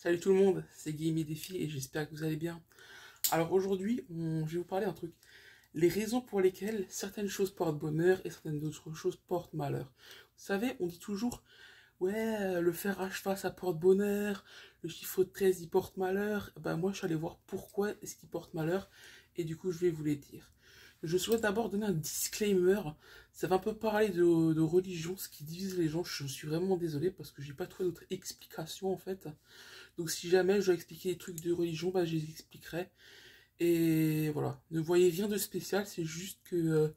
Salut tout le monde, c'est Guillaume et Défi et j'espère que vous allez bien. Alors aujourd'hui, je vais vous parler d'un truc. Les raisons pour lesquelles certaines choses portent bonheur et certaines autres choses portent malheur. Vous savez, on dit toujours, ouais, le fer à cheval ça porte bonheur, le chiffre 13 il porte malheur. Ben moi je suis allé voir pourquoi est-ce qu'il porte malheur et du coup je vais vous les dire. Je souhaite d'abord donner un disclaimer. Ça va un peu parler de religion, ce qui divise les gens. Je suis vraiment désolé parce que j'ai pas trouvé d'autre explication en fait. Donc si jamais je dois expliquer des trucs de religion, bah, je les expliquerai. Et voilà, ne voyez rien de spécial, c'est juste que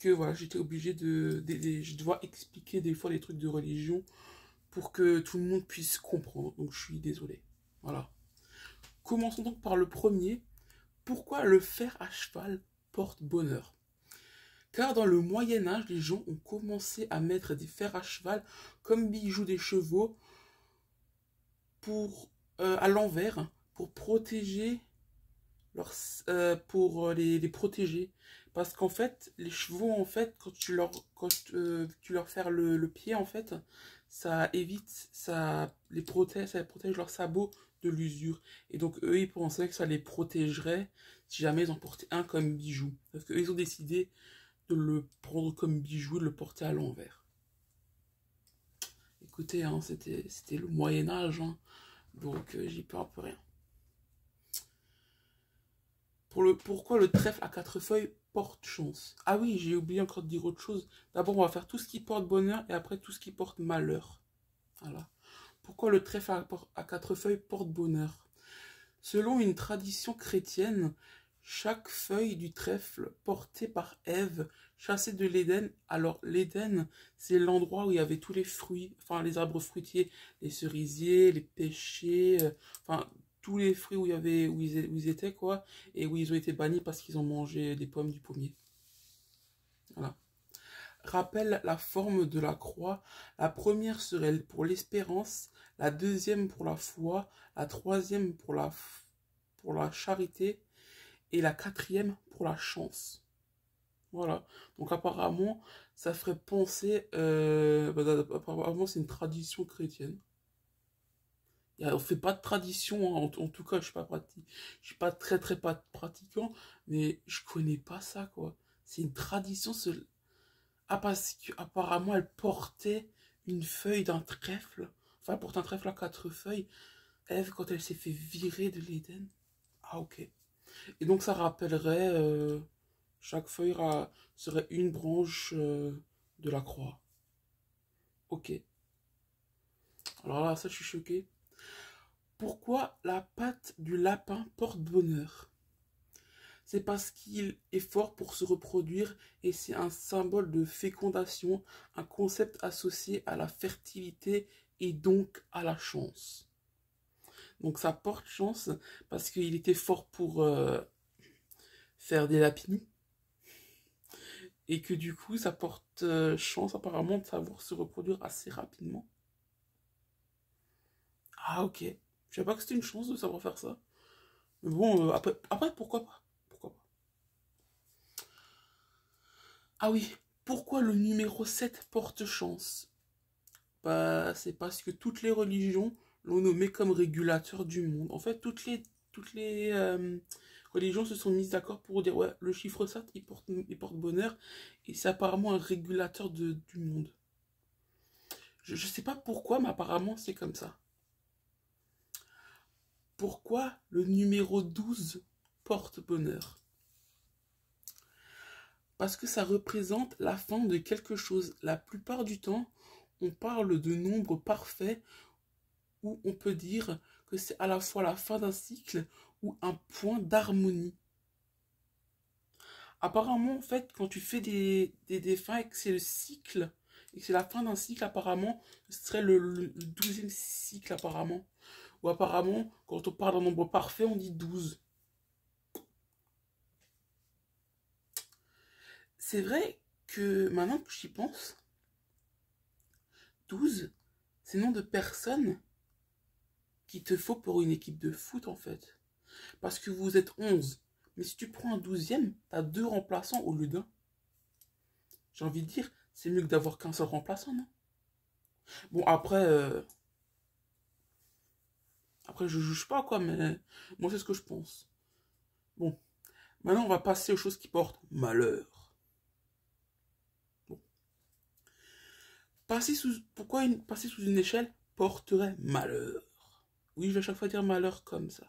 voilà, j'étais obligé je dois expliquer des fois des trucs de religion pour que tout le monde puisse comprendre. Donc je suis désolé. Voilà. Commençons donc par le premier. Pourquoi le fer à cheval porte bonheur? Car dans le Moyen Âge, les gens ont commencé à mettre des fers à cheval comme bijoux des chevaux pour à l'envers pour protéger pour les protéger, parce qu'en fait les chevaux en fait tu leur fais le pied en fait, ça évite, ça protège leurs sabots de l'usure, et donc eux ils pensaient que ça les protégerait si jamais ils en portaient un comme bijou, parce qu'eux ils ont décidé de le prendre comme bijou et de le porter à l'envers. Écoutez, hein, c'était le Moyen-Âge, hein, donc j'y peux un peu rien. Pourquoi le trèfle à quatre feuilles porte chance? Ah oui, j'ai oublié encore de dire autre chose. D'abord, on va faire tout ce qui porte bonheur et après tout ce qui porte malheur. Voilà. Pourquoi le trèfle à quatre feuilles porte bonheur? Selon une tradition chrétienne, chaque feuille du trèfle portée par Ève, chassée de l'Éden. Alors l'Éden, c'est l'endroit où il y avait tous les fruits, enfin les arbres fruitiers, les cerisiers, les pêchers, enfin tous les fruits où il y avait, où ils étaient quoi, et où ils ont été bannis parce qu'ils ont mangé des pommes du pommier. Voilà. Rappelle la forme de la croix. La première serait pour l'espérance, la deuxième pour la foi, la troisième pour la charité, et la quatrième pour la chance. Voilà. Donc apparemment, ça ferait penser... apparemment, c'est une tradition chrétienne. On fait pas de tradition, hein. En tout cas, je suis pas très pratiquant, mais je connais pas ça, quoi. C'est une tradition. Ah, parce qu'apparemment, elle portait une feuille d'un trèfle. Enfin, elle porte un trèfle à quatre feuilles. Ève, quand elle s'est fait virer de l'Éden. Ah, ok. Et donc ça rappellerait, chaque feuille serait une branche de la croix. Ok. Alors là, ça je suis choqué. Pourquoi la patte du lapin porte bonheur? C'est parce qu'il est fort pour se reproduire et c'est un symbole de fécondation, un concept associé à la fertilité et donc à la chance. Donc ça porte chance parce qu'il était fort pour faire des lapinous. Et que du coup, ça porte chance apparemment de savoir se reproduire assez rapidement. Ah ok. Je savais pas que c'était une chance de savoir faire ça. Mais bon, après pourquoi pas? Pourquoi pas? Ah oui, pourquoi le numéro 7 porte chance? Bah, c'est parce que toutes les religions l'ont nommé comme régulateur du monde. En fait, toutes les religions se sont mises d'accord pour dire, ouais, le chiffre 7, il porte bonheur. Et c'est apparemment un régulateur du monde. Je sais pas pourquoi, mais apparemment c'est comme ça. Pourquoi le numéro 12 porte bonheur? Parce que ça représente la fin de quelque chose. La plupart du temps, on parle de nombres parfaits où on peut dire que c'est à la fois la fin d'un cycle ou un point d'harmonie. Apparemment, en fait, quand tu fais des fins et que c'est le cycle, et que c'est la fin d'un cycle, apparemment, ce serait le 12e cycle, apparemment. Ou apparemment, quand on parle d'un nombre parfait, on dit 12. C'est vrai que maintenant que j'y pense, 12, c'est le nom de personnes qu'il te faut pour une équipe de foot en fait. Parce que vous êtes 11. Mais si tu prends un 12e, t'as deux remplaçants au lieu d'un. J'ai envie de dire, c'est mieux que d'avoir qu'un seul remplaçant, non? Bon, après je juge pas, quoi, mais moi, c'est ce que je pense. Bon, maintenant, on va passer aux choses qui portent malheur. Bon. Passer sous une échelle porterait malheur? Oui, je vais à chaque fois dire malheur comme ça.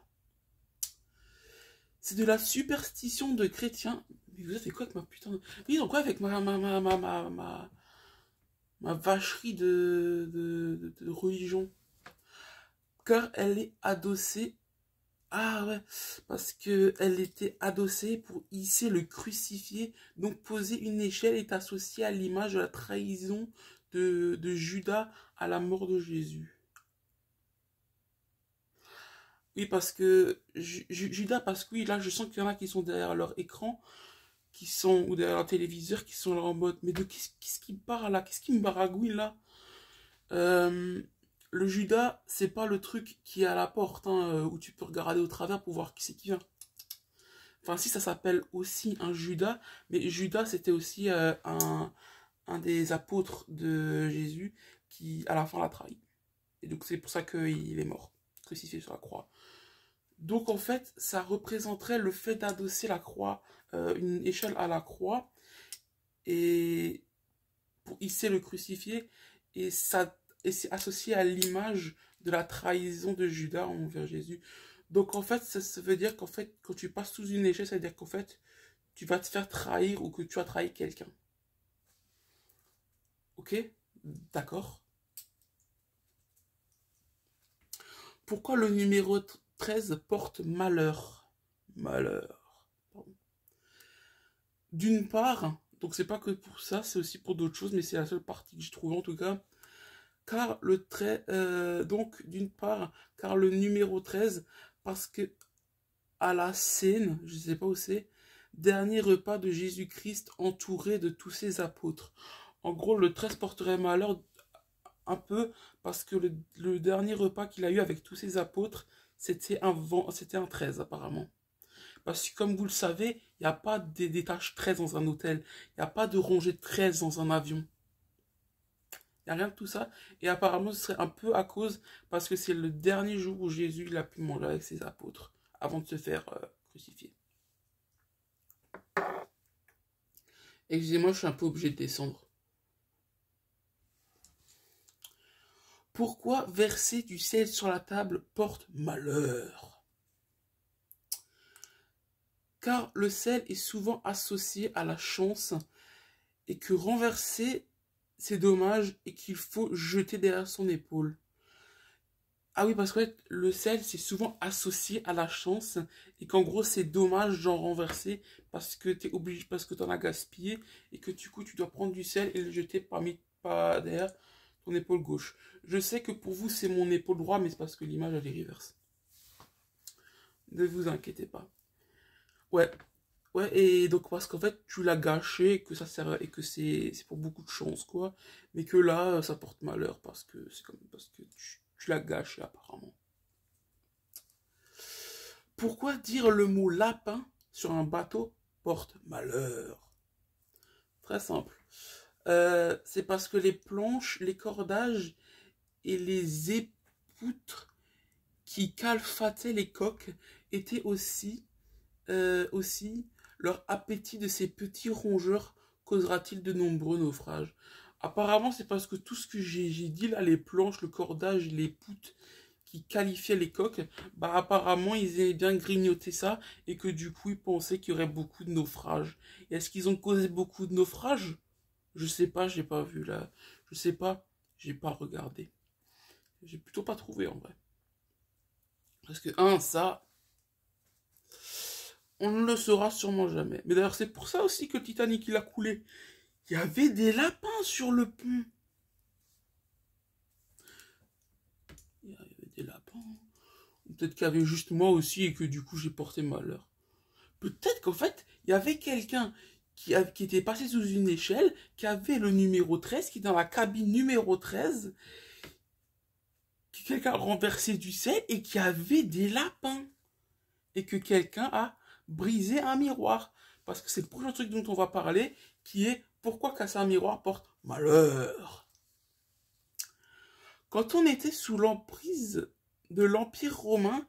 C'est de la superstition de chrétiens. Mais vous avez quoi avec ma putain de... Ils ont quoi avec ma vacherie de religion? Car elle est adossée. Ah ouais, parce que elle était adossée pour hisser le crucifié. Donc poser une échelle est associée à l'image de la trahison de Judas à la mort de Jésus. Oui, parce que Judas, parce que oui, là je sens qu'il y en a qui sont derrière leur écran, ou derrière leur téléviseur, qui sont là en mode, mais de qu'est-ce qui parle là? Qu'est-ce qui me baragouine là? Euh, le Judas, c'est pas le truc qui est à la porte, hein, où tu peux regarder au travers pour voir qui c'est qui vient. Enfin, si, ça s'appelle aussi un Judas, mais Judas, c'était aussi un des apôtres de Jésus qui, à la fin, l'a trahi. Et donc, c'est pour ça qu'il est mort, crucifié sur la croix. Donc, en fait, ça représenterait le fait d'adosser la croix, une échelle à la croix, et pour hisser le crucifié, et c'est associé à l'image de la trahison de Judas envers Jésus. Donc en fait, ça veut dire qu'en fait, quand tu passes sous une échelle, ça veut dire qu'en fait, tu vas te faire trahir ou que tu as trahi quelqu'un. Ok? D'accord. Pourquoi le numéro 13 porte malheur? Malheur. Pardon. D'une part, donc c'est pas que pour ça, c'est aussi pour d'autres choses, mais c'est la seule partie que j'ai trouvée en tout cas. Car le trait, donc d'une part, car le numéro 13, parce que à la scène, je ne sais pas où c'est, dernier repas de Jésus-Christ entouré de tous ses apôtres. En gros, le 13 porterait malheur un peu parce que le dernier repas qu'il a eu avec tous ses apôtres, c'était un 13 apparemment. Parce que comme vous le savez, il n'y a pas d'étage 13 dans un hôtel, il n'y a pas de rangée 13 dans un avion. Il n'y a rien de tout ça. Et apparemment, ce serait un peu à cause, parce que c'est le dernier jour où Jésus il a pu manger avec ses apôtres, avant de se faire crucifier. Excusez-moi, je suis un peu obligé de descendre. Pourquoi verser du sel sur la table porte malheur? Car le sel est souvent associé à la chance et que renverser, c'est dommage et qu'il faut jeter derrière son épaule. Ah oui, parce que le sel, c'est souvent associé à la chance et qu'en gros, c'est dommage d'en renverser parce que t'es obligé, parce que t'en as gaspillé et que du coup, tu dois prendre du sel et le jeter pas derrière ton épaule gauche. Je sais que pour vous, c'est mon épaule droite, mais c'est parce que l'image, elle est reverse. Ne vous inquiétez pas. Ouais. Ouais, et donc parce qu'en fait, tu l'as gâché et que ça sert et que c'est pour beaucoup de chance, quoi. Mais que là, ça porte malheur parce que tu l'as gâché apparemment. Pourquoi dire le mot lapin sur un bateau porte malheur? Très simple. C'est parce que les planches, les cordages et les époutres qui calfataient les coques étaient aussi leur appétit de ces petits rongeurs causera-t-il de nombreux naufrages? Apparemment, c'est parce que tout ce que j'ai dit là, les planches, le cordage, les poutres qui qualifiaient les coques, bah apparemment ils avaient bien grignoté ça et que du coup ils pensaient qu'il y aurait beaucoup de naufrages. Et est-ce qu'ils ont causé beaucoup de naufrages? Je sais pas, j'ai pas vu là. Je sais pas, j'ai pas regardé. J'ai plutôt pas trouvé en vrai. Parce que ça, on ne le saura sûrement jamais. Mais d'ailleurs, c'est pour ça aussi que le Titanic il a coulé. Il y avait des lapins sur le pont. Il y avait des lapins. Peut-être qu'il y avait juste moi aussi et que du coup j'ai porté malheur. Peut-être qu'en fait, il y avait quelqu'un qui était passé sous une échelle, qui avait le numéro 13, qui est dans la cabine numéro 13, qui quelqu'un a renversé du sel et qui avait des lapins. Et que quelqu'un a brisé un miroir. Parce que c'est le prochain truc dont on va parler, qui est pourquoi casser un miroir porte malheur. Quand on était sous l'emprise de l'Empire romain,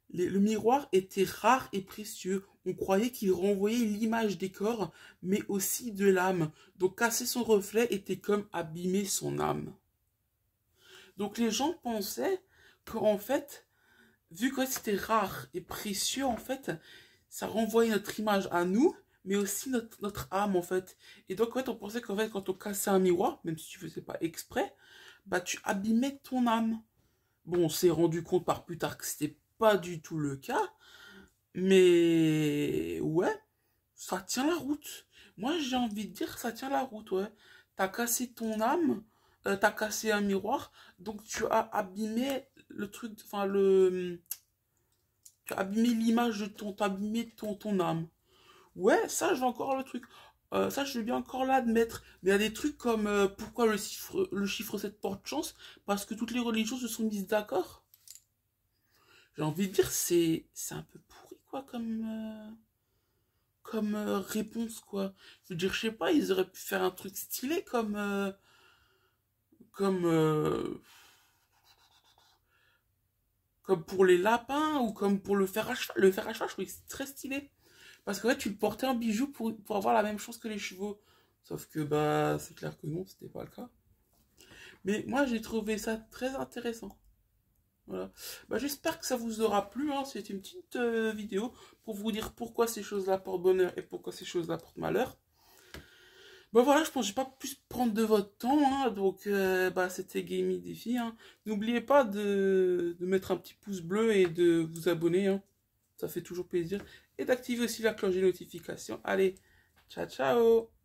le miroir était rare et précieux. On croyait qu'il renvoyait l'image des corps, mais aussi de l'âme. Donc casser son reflet était comme abîmer son âme. Donc les gens pensaient qu'en fait, vu que c'était rare et précieux, en fait, ça renvoyait notre image à nous, mais aussi notre âme, en fait. Et donc, en fait, on pensait qu'en fait, quand on cassait un miroir, même si tu faisais pas exprès, bah, tu abîmais ton âme. Bon, on s'est rendu compte par plus tard que c'était pas du tout le cas, mais ouais, ça tient la route. Moi, j'ai envie de dire que ça tient la route, ouais. T'as cassé ton âme, t'as cassé un miroir, donc tu as abîmé le truc, enfin tu as abîmé l'image de t'as abîmé ton âme. Ouais, ça, je vais encore le truc. Ça, je vais bien encore l'admettre. Mais il y a des trucs comme pourquoi le chiffre 7 porte chance? Parce que toutes les religions se sont mises d'accord. J'ai envie de dire, c'est un peu pourri, quoi, comme réponse, quoi. Je veux dire, je sais pas, ils auraient pu faire un truc stylé comme, euh, comme pour les lapins ou comme pour le fer à cheval. Le fer à cheval, je trouvais que c'est très stylé. Parce que ouais, tu le portais en bijou pour avoir la même chose que les chevaux. Sauf que bah c'est clair que non, c'était pas le cas. Mais moi j'ai trouvé ça très intéressant. Voilà. Bah, j'espère que ça vous aura plu. Hein. C'était une petite vidéo pour vous dire pourquoi ces choses-là portent bonheur et pourquoi ces choses-là portent malheur. Bah voilà, je pense que je vais pas plus prendre de votre temps. Hein. Donc bah c'était Gamey Défi. Hein. N'oubliez pas de mettre un petit pouce bleu et de vous abonner. Hein. Ça fait toujours plaisir. Et d'activer aussi la cloche des notifications. Allez, ciao ciao.